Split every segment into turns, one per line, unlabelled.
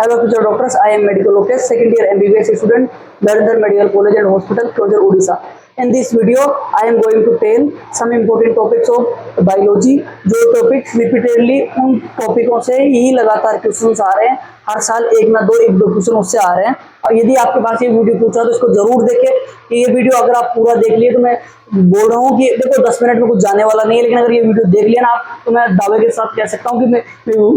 Hello, future doctors. I am medical Lokesh, second year MBBS student, Narendra Medical College and Hospital, Closure, Odisha. In this video, I am going to tell some important topics of biology. जो topics repeatedly उन टॉपिकों से ही लगातार questions आ रहे हैं, हर साल एक दो question उससे आ रहे हैं। और यदि आपके पास ये वीडियो पूछा तो इसको जरूर देखें कि ये वीडियो अगर आप पूरा देख लिए तो मैं बोल रहा हूँ कि देखो 10 मिनट में कुछ जाने वाला नहीं है, लेकिन अगर ये वीडियो देख लिया ना आप तो मैं दावे के साथ कह सकता हूँ कि मैं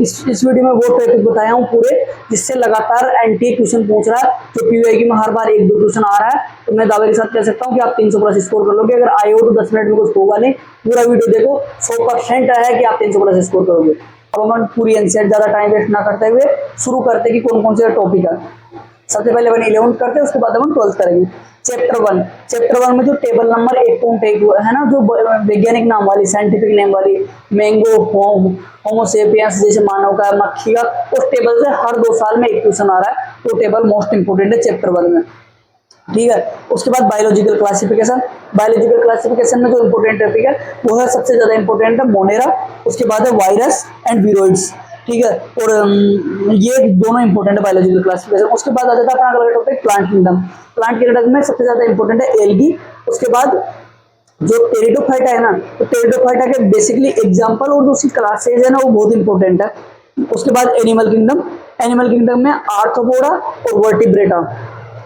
इस वीडियो में वो टॉपिक बताया हूँ पूरे जिससे लगातार एंटी क्वेश्चन पूछ रहा है, जो पीयूआई में हर बार एक दो क्वेश्चन आ रहा है। तो मैं दावे के साथ कह सकता हूँ कि आप 300 प्लस स्कोर कर लोगे। अगर आए हो तो 10 मिनट में कुछ होगा नहीं, पूरा वीडियो देखो, 100% है कि आप 300 प्लस स्कोर करोगे। अब हम पूरी एनसीईआरटी ज्यादा टाइम वेस्ट ना करते हुए शुरू करते कि कौन कौन से टॉपिक है। सबसे पहले अपन 11th करते हैं, उसके बाद अपन 12th करेंगे। चैप्टर वन में जो टेबल नंबर 1.1 है ना, जो वैज्ञानिक नाम वाली, साइंटिफिक नेम वाली, मैंगो होमोसेपियंस जैसे मानव का, मक्खी का, उस टेबल से हर 2 साल में एक क्वेश्चन आ रहा है। तो टेबल मोस्ट इंपोर्टेंट है चैप्टर 1 में, ठीक है। उसके बाद बायोलॉजिकल क्लासिफिकेशन में जो इंपोर्टेंट टॉपिक है वो है, सबसे ज्यादा इंपोर्टेंट है मोनेरा, उसके बाद है वायरस एंड वीरोइड्स, ठीक है। और ये दोनों इंपोर्टेंट है बायोलॉजिकल क्लासिफिकेशन। उसके बाद आ जाता है अपना अगला टॉपिक प्लांट किंगडम में सबसे ज्यादा इंपोर्टेंट है एल्गी। उसके बाद जो टेरिडोफाइटा है ना, तो टेरिडोफाइटा के बेसिकली एग्जांपल और जो उसकी क्लासेज है ना वो बहुत इंपॉर्टेंट है। उसके बाद एनिमल किंगडम में आर्थ्रोपोडा और वर्टिब्रेटा,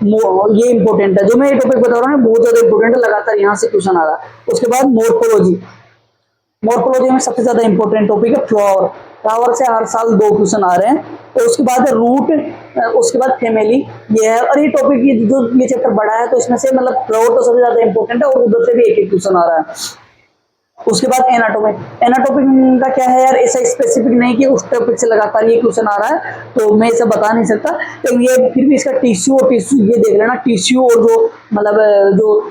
ये इंपॉर्टेंट है। जो मैं ये टॉपिक बता रहा हूँ बहुत ज्यादा इंपॉर्टेंट है, लगातार यहाँ से क्वेश्चन आ रहा है। उसके बाद मॉर्फोलॉजी में सबसे ज्यादा इंपॉर्टेंट टॉपिक है फ्लावर से हर साल 2 क्वेश्चन आ रहे हैं। और उसके बाद है रूट, उसके बाद फैमिली, ये है। और ये टॉपिक जो ये चैप्टर बड़ा है तो इसमें से मतलब फ्लावर तो सबसे ज्यादा इंपॉर्टेंट है और उधर से भी एक क्वेश्चन आ रहा है। उसके बाद एनाटॉमी का क्या है यार, ऐसा स्पेसिफिक नहीं कि उस टॉपिक से लगातार ये क्वेश्चन आ रहा है, तो मैं ऐसा बता नहीं सकता। लेकिन ये फिर भी इसका टिश्यू ये देख लेना, टिश्यू और जो मतलब जो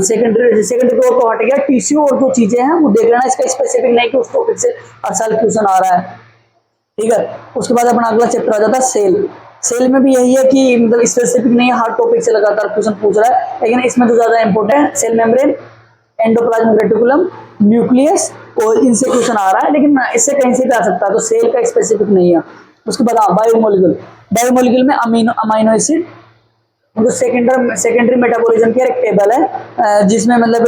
सेकेंडरी तो हट गया, टिश्यू और जो चीजें हैं वो देख लेना। इसका स्पेसिफिक नहीं कि उस टॉपिक से हर साल क्वेश्चन आ रहा है, ठीक है। उसके बाद अपना अगला चैप्टर आ जाता है सेल में भी यही है कि मतलब स्पेसिफिक नहीं है, हर टॉपिक से लगातार क्वेश्चन पूछ रहा है, लेकिन इसमें जो ज्यादा इंपॉर्टेंट है cell membrane, endoplasmic reticulum, nucleus, और इनसे क्वेश्चन आ रहा है, लेकिन इससे कहीं से भी आ सकता है, तो सेल का स्पेसिफिक नहीं है। उसके बाद बायोमोलिक्यूल में अमीनो एसिड, जो सेकेंडरी मेटाबॉलिज्म की एक टेबल है, जिसमें मतलब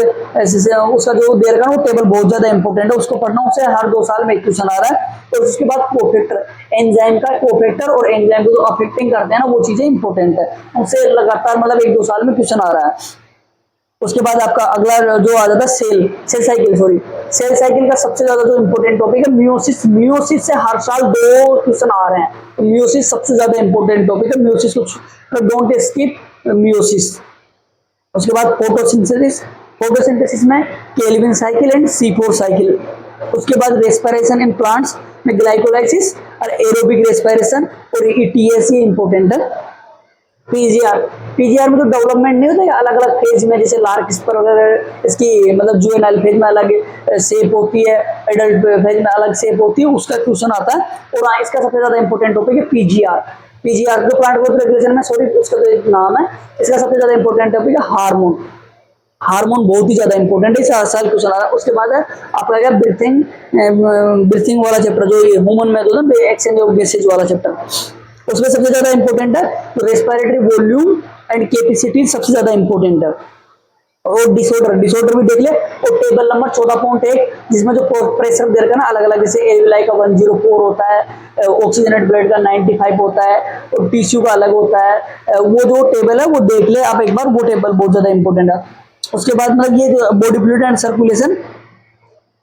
उसका जो देर का वो टेबल बहुत ज्यादा इंपॉर्टेंट है, उसको पढ़ना। उससे हर 2 साल में एक क्वेश्चन आ रहा है। और उसके बाद कोफैक्टर, एंजाइम का कोफैक्टर और एंजाइम को जो अफेक्टिंग करते हैं ना वो चीजें इंपॉर्टेंट है, उससे लगातार मतलब 1-2 साल में क्वेश्चन आ रहा है। उसके बाद आपका अगला जो आ जाता है सेल साइकिल का सबसे ज्यादा जो इंपॉर्टेंट टॉपिक है मियोसिस से हर साल 2 क्वेश्चन आ रहे हैं। तो मियोसिस सबसे ज्यादा इंपॉर्टेंट टॉपिक है, मियोसिस को डोंट स्किप मियोसिस। उसके बाद फोटोसिंथेसिस में Calvin cycle and C4 cycle. उसके बाद रेस्पिरेशन इन प्लांट्स में ग्लाइकोलाइसिस और एरोबिक रेस्पिरेशन, और ETS इंपॉर्टेंट है। पीजीआर में तो डेवलपमेंट नहीं होता, अलग अलग फेज में, जैसे लार्किस्पर वगैरह, इसकी मतलब जुवेनाइल फेज में अलग शेप होती है, एडल्ट फेज में अलग शेप होती है, उसका क्वेश्चन आता है। और इसका सबसे ज्यादा इंपॉर्टेंट टॉपिक है पीजीआर जो प्लांट ग्रोथ रेगुलेशन में, सॉरी उसका तो एक नाम है, इसका सबसे ज्यादा इंपॉर्टेंट टॉपिक है हार्मोन बहुत ही ज्यादा इंपॉर्टेंट है, इसे हर साल क्वेश्चन आ रहा है। उसके बाद है आपका क्या ब्रीथिंग वाला चैप्टर, जो ये ह्यूमन में होता है एक्सचेंज ऑफ गैसेज वाला चैप्टर, उसमें सबसे ज्यादा इंपॉर्टेंट है तो रेस्पिरेटरी वॉल्यूम एंड कैपेसिटी सबसे ज्यादा इंपॉर्टेंट है। और डिसऑर्डर भी देख ले। और टेबल नंबर 14.1 जिसमें जो प्रेशर दे रखा है ना अलग अलग, जैसे एलवीआई का 104 होता है, ऑक्सीजनेट ब्लड का 95 होता है, और टिश्यू का अलग होता है। वो जो टेबल है वो देख ले आप एक बार, वो टेबल बहुत ज्यादा इंपॉर्टेंट है। उसके बाद मतलब ये जो बॉडी फ्लूइड एंड सर्कुलेशन,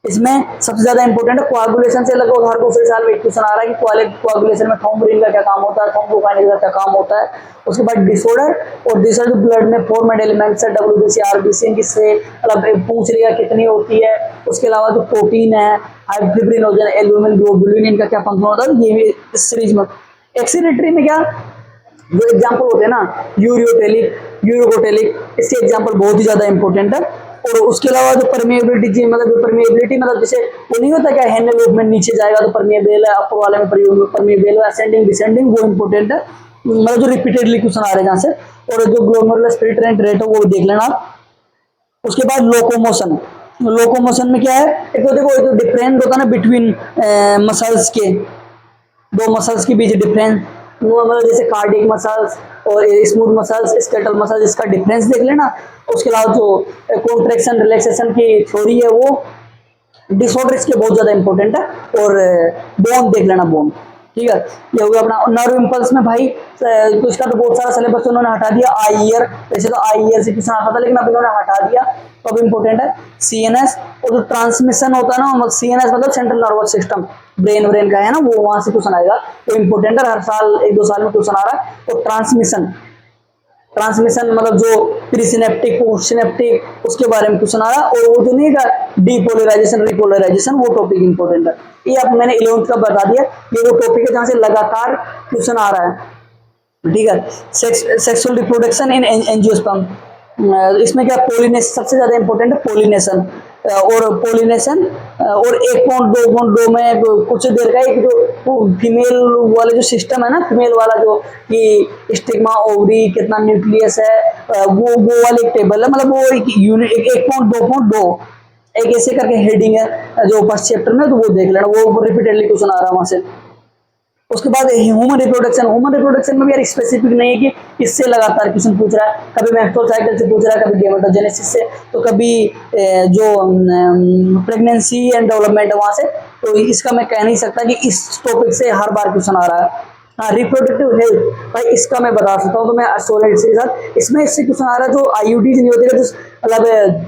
इसमें सबसे ज्यादा इंपॉर्टेंट है कोआगुलेशन से लगभग हर 2 साल में एक क्वेश्चन आ रहा है कि कोआगुलेशन में थ्रोम्बोलिन का क्या काम होता है, थ्रोम्बोकाइनेज का क्या काम होता है। उसके बाद डिसऑर्डर, और डिसऑर्डर ब्लड में फॉर्मेट एलिमेंट्स है, WBC RBC किससे मतलब पूछ लिया कितनी होती है। उसके अलावा जो प्रोटीन है, फिब्रिनोजन, एल्बुमिन, ग्लोबुलिन, इनका क्या फंक्शन होता है, ये भी इस सीरीज में। एक्सीरेटरी में क्या जो एग्जाम्पल होते हैं ना, यूरोगोटेलिक, इसके एग्जाम्पल बहुत ही ज्यादा इंपॉर्टेंट है। और उसके अलावा जो परमिएबिलिटी मतलब जैसे वो नहीं होता क्या, हैंडल लूप में नीचे जाएगा तो परमिएबल है, अपर वाले में परमिएबल है, असेंडिंग डिसेंडिंग, वो इंपॉर्टेंट है, मतलब जो रिपीटेडली क्वेश्चन आ रहे हैं जहाँ से। और जो ग्लोमेरुलर फिल्ट्रेंट रेट है वो देख लेना आप। उसके बाद लोकोमोशन में क्या है, एक तो देखो जो डिफरेंस होता है ना बिटवीन मसल्स के, 2 मसल्स के बीच डिफरेंस, मतलब जैसे कार्डियक मसल्स और स्मूथ मसल्स, स्केलेटल मसल्स, इसका डिफरेंस देख लेना। उसके अलावा जो कॉन्ट्रैक्शन रिलैक्सेशन की थ्योरी है वो डिसऑर्डर इसके बहुत ज्यादा इंपॉर्टेंट है। और बोन देख लेना, बोन, ठीक है। ये हो गया अपना नर्व इम्पल्स में भाई, तो इसका तो बहुत सारा सिलेबस उन्होंने हटा दिया। आई ईयर, वैसे तो आई ईयर से क्वेश्चन आता था लेकिन अब इन्होंने हटा दिया, तो अब इम्पोर्टेंट है सीएनएस। और जो ट्रांसमिशन होता है ना, सीएनएस मतलब सेंट्रल नर्वस सिस्टम, ब्रेन का है ना, वो वहां से क्वेश्चन आएगा, तो इम्पोर्टेंट है, हर साल 1-2 साल में क्वेश्चन आ रहा है। तो ट्रांसमिशन मतलब जो प्रीसिनेप्टिक पोस्ट सिनेप्टिक उसके बारे में क्वेश्चन आ रहा है। और वो जो नहीं का डीपोलराइजेशन रिपोलराइजेशन, वो टॉपिक इंपॉर्टेंट है। ये अब मैंने 11th का बता दिया, ये वो टॉपिक है जहां से लगातार क्वेश्चन आ रहा है, ठीक है। सेक्सुअल रिप्रोडक्शन इन एंजियोस्पर्म, इसमें क्या पोलिनेशन सबसे ज्यादा इंपॉर्टेंट है, पोलिनेशन। और पोलिनेशन और 1.2 में कुछ देर का एक जो फीमेल वाले जो सिस्टम है ना, फीमेल वाला जो कि स्टिग्मा, ओवरी, कितना न्यूक्लियस है, वो वाले एक टेबल है, मतलब वो एक यूनिट 1.2.2 एक ऐसे करके हेडिंग है जो फर्स्ट चैप्टर में, तो वो देख लेना, वो रिपीटेडली क्वेश्चन आ रहा है वहां से। उसके बाद ह्यूमन रिप्रोडक्शन में भी यार स्पेसिफिक नहीं है कि इससे लगातार क्वेश्चन पूछ रहा है, कभी मेंस्ट्रुअल साइकिल से पूछ रहा है, कभी गेमेटोजेनेसिस से, तो कभी जो प्रेगनेंसी एंड डेवलपमेंट है वहां से। तो इसका मैं कह नहीं सकता कि इस टॉपिक से हर बार क्वेश्चन आ रहा है। हाँ, रिप्रोडक्टिव हेल्थ भाई इसका मैं बता सकता हूँ, तो मैं स्टूडेंट्स के साथ इसमें इससे क्वेश्चन आ रहा है, जो आईयूडी नहीं होती है, मतलब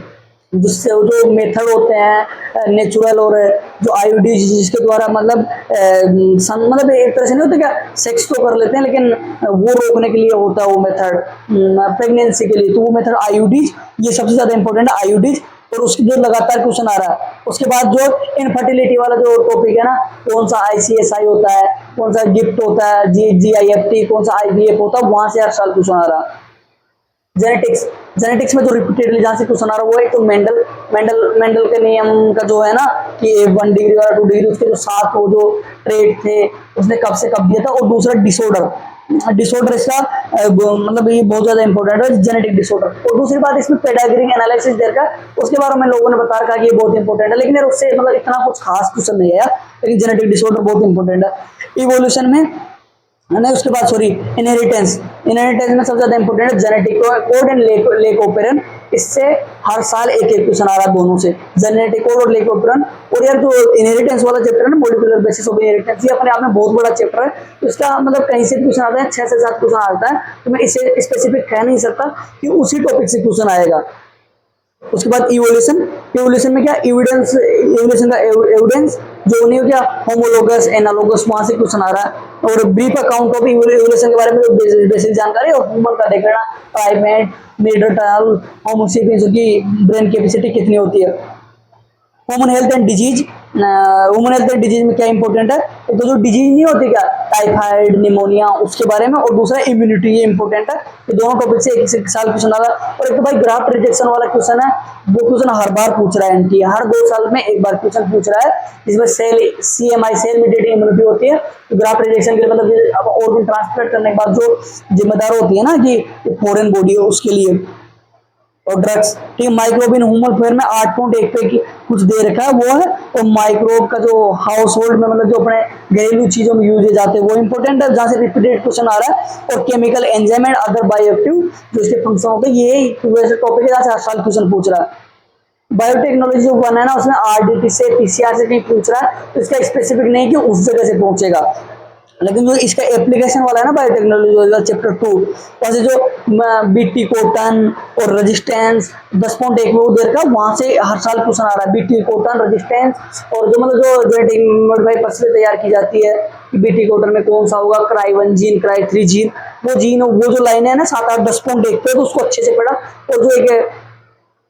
जिससे जो मेथड होते हैं नेचुरल, और जो आईयूडी जिसके द्वारा मतलब मतलब एक तरह से नहीं होता क्या, सेक्स तो कर लेते हैं लेकिन वो रोकने के लिए होता है वो मेथड, प्रेगनेंसी के लिए, तो वो मेथड आईयूडीज, ये सबसे ज्यादा इंपॉर्टेंट है आईयूडीज। और उसके जो लगातार क्वेश्चन आ रहा है। उसके बाद जो इनफर्टिलिटी वाला जो टॉपिक है ना, कौन सा आईसीएसआई होता है, कौन सा गिफ्ट होता है, जीआईएफटी, कौन सा आईवीएफ होता है, वहां से हर साल क्वेश्चन आ रहा है। जेनेटिक्स में जो रिपीटेडली जहां से क्वेश्चन आ रहा है वो है तो मेंडल के नियम का जो है ना कि 1 डिग्री और 2 डिग्री, उसके जो 7 वो जो ट्रेट थे उसने कब से कब दिया था। और दूसरा डिसऑर्डर इसका मतलब ये बहुत ज्यादा इंपॉर्टेंट है, जेनेटिक डिसऑर्डर। और दूसरी बात इसमें पेडागोजिक एनालिसिस देर का, उसके बारे में लोगों ने बता रखा कि ये बहुत इंपॉर्टेंट है, लेकिन यार उससे मतलब इतना कुछ खास क्वेश्चन नहीं है यार, लेकिन जेनेटिक डिसऑर्डर बहुत इंपॉर्टेंट है। इवोल्यूशन में नहीं, उसके बाद सॉरी इनहेरिटेंस में सबसे ज्यादा इंपॉर्टेंट है जेनेटिक कोड एंड लेकोपेरन। इससे हर साल एक क्वेश्चन आ रहा है दोनों से, जेनेटिक कोड और लेकोपेरन। और यार जो इनहेरिटेंस वाला चैप्टर है ना, मॉलिक्यूलर बेसिस ऑफ इनहेरिटेंस, ये अपने आप में बहुत बड़ा चैप्टर है, तो इसका मतलब कहीं से क्वेश्चन आता है, 6 से 7 क्वेश्चन आता है, तो मैं इसे स्पेसिफिक कह नहीं सकता कि उसी टॉपिक से क्वेश्चन आएगा। उसके बाद इवोल्यूशन में क्या इवोल्यूशन का एविडेंस जो नहीं हो क्या, होमोलोगस एनालोगस, वहां से क्वेश्चन आ रहा है। और ब्रीफ अकाउंट ऑफ इवोल्यूशन के बारे में बेसिक जानकारी, और ह्यूमन का देख लेना, प्राइमेट, नेडरटल, होमो सेपियंस की ब्रेन कैपेसिटी कितनी होती है। ह्यूमन हेल्थ एंड डिजीज में क्या इंपॉर्टेंट है, तो जो डिजीज नहीं होती क्या, टाइफाइड, निमोनिया, उसके बारे में। और दूसरा इम्यूनिटी, ये इंपॉर्टेंट है। ये दोनों टॉपिक से एक साल क्वेश्चन आ रहा है। और एक तो भाई ग्राफ्ट रिजेक्शन वाला क्वेश्चन है, वो क्वेश्चन हर बार पूछ रहा है एनटी, हर 2 साल में एक बार क्वेश्चन पूछ रहा है, जिसमें सीएमआई सेल मीडिएटेड इम्यूनिटी होती है। तो ग्राफ्ट रिजेक्शन के लिए मतलब ऑर्गन ट्रांसप्लांट करने के बाद जो जिम्मेदार होती है ना कि फॉरेन बॉडी हो उसके लिए। और ड्रग्स, ठीक है, माइक्रोब इन ह्यूमन फेयर में 8.1 पे कुछ दे रखा है वो है। और माइक्रोब का जो हाउस होल्ड में मतलब जो अपने घरेलू चीजों में यूज जाते हैं वो इंपॉर्टेंट है, जहां से रिपीटेड क्वेश्चन आ रहा है। और chemical enzyme and other bioactive जो इसके फंक्शन होते हैं, ये वैसे टॉपिक है जहां से हर साल क्वेश्चन पूछ रहा है। बायोटेक्नोलॉजी जो बना है ना, उसमें आरडीटी से पीसीआर से नहीं पूछ रहा है, तो इसका स्पेसिफिक नहीं कि उस जगह से पहुंचेगा। लेकिन जो इसका एप्लीकेशन वाला है ना बायोटेक्नोलॉजी चैप्टर 2, वैसे जो बीटी कोटन और रेजिस्टेंस 10.1 में उधर का, वहां से हर साल क्वेश्चन आ रहा है, बीटी कोटन, रेजिस्टेंस। और जो मतलब जो जेनेटिक मॉडिफाइड फसलें तैयार की जाती है, बीटी कोटन में कौन सा होगा, क्राई 1 जीन, क्राई 3 जीन, वो जो लाइन है ना 7-8 10.1 पे, तो उसको अच्छे से पढ़ा। और जो एक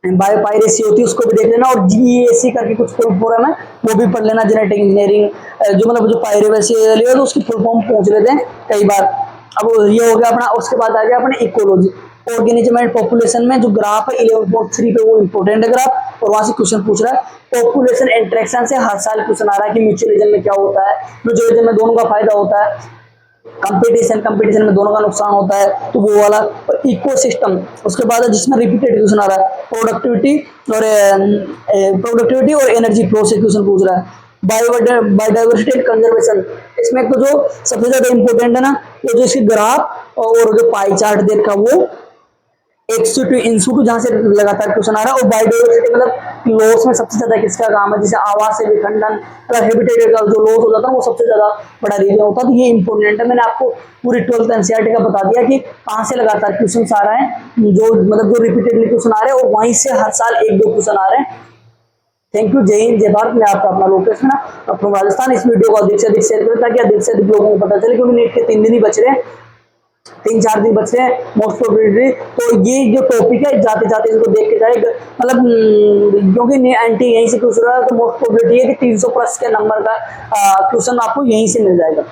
बायोपायरेसी होती है उसको भी देख लेना। और जीएसी करके कुछ फुल फॉर्म है, वो भी पढ़ लेना, जेनेटिक इंजीनियरिंग जो मतलब जो पायरेसी है तो उसकी फुल फॉर्म पूछ लेते हैं कई बार। अब ये हो गया अपना। उसके बाद आ गया अपने इकोलॉजी, ऑर्गेनिज्म एंड पॉपुलेशन में जो ग्राफ है 11.3 पे, वो इंपॉर्टेंट है ग्राफ, और वहां से क्वेश्चन पूछ रहा है। पॉपुलेशन इंटरेक्शन से हर साल क्वेश्चन आ रहा है कि म्यूचुअलिज्म में क्या होता है, म्यूचुअलिज्म में दोनों का फायदा होता है, कंपटीशन में दोनों का नुकसान होता है, तो वो वाला। और इकोसिस्टम उसके बाद है जिसमें रिपीटेड क्वेश्चन आ रहा है, प्रोडक्टिविटी और एनर्जी फ्लो से क्वेश्चन पूछ रहा है। Biodiversity and conservation. इसमें तो जो सबसे ज्यादा इंपॉर्टेंट है ना, ये जो इसके ग्राफ और जो पाई चार्ट देखा वो एक्स2 इंसू जहां से लगातार क्वेश्चन आ रहा है। और बायोडाइवर्सिटी मतलब लॉस में सबसे ज्यादा किसका काम है, जैसे आवास से विखंडन, मतलब हैबिटेट का जो लॉस हो जाता है वो सबसे ज्यादा बड़ा रीजन होता है। तो ये इंपॉर्टेंट है, मैंने आपको पूरी 12th एनसीईआरटी का बता दिया कि कहाँ से लगातार क्वेश्चन आ रहे हैं, जो मतलब जो रिपीटेडली क्वेश्चन आ रहे हैं, और वहीं से हर साल 1-2 क्वेश्चन आ रहे हैं। Thank you. जय हिंद, जय भारत। मैं आपका अपना लोकेश ना फ्रॉम राजस्थान। इस वीडियो को अधिक से अधिक शेयर करें ताकि अधिक से अधिक लोगों को पता चले, क्योंकि नीट के 3 दिन ही बच रहे हैं, 3-4 दिन बच रहे हैं मोस्ट प्रोबेबली। तो ये जो टॉपिक है जाते जाते इसको देख के जाए, मतलब क्योंकि एंटी यहीं से क्वेश्चन रहा है, तो मोस्ट प्रोबेबिलिटी है कि 300 प्लस के नंबर का क्वेश्चन आपको यहीं से मिल जाएगा।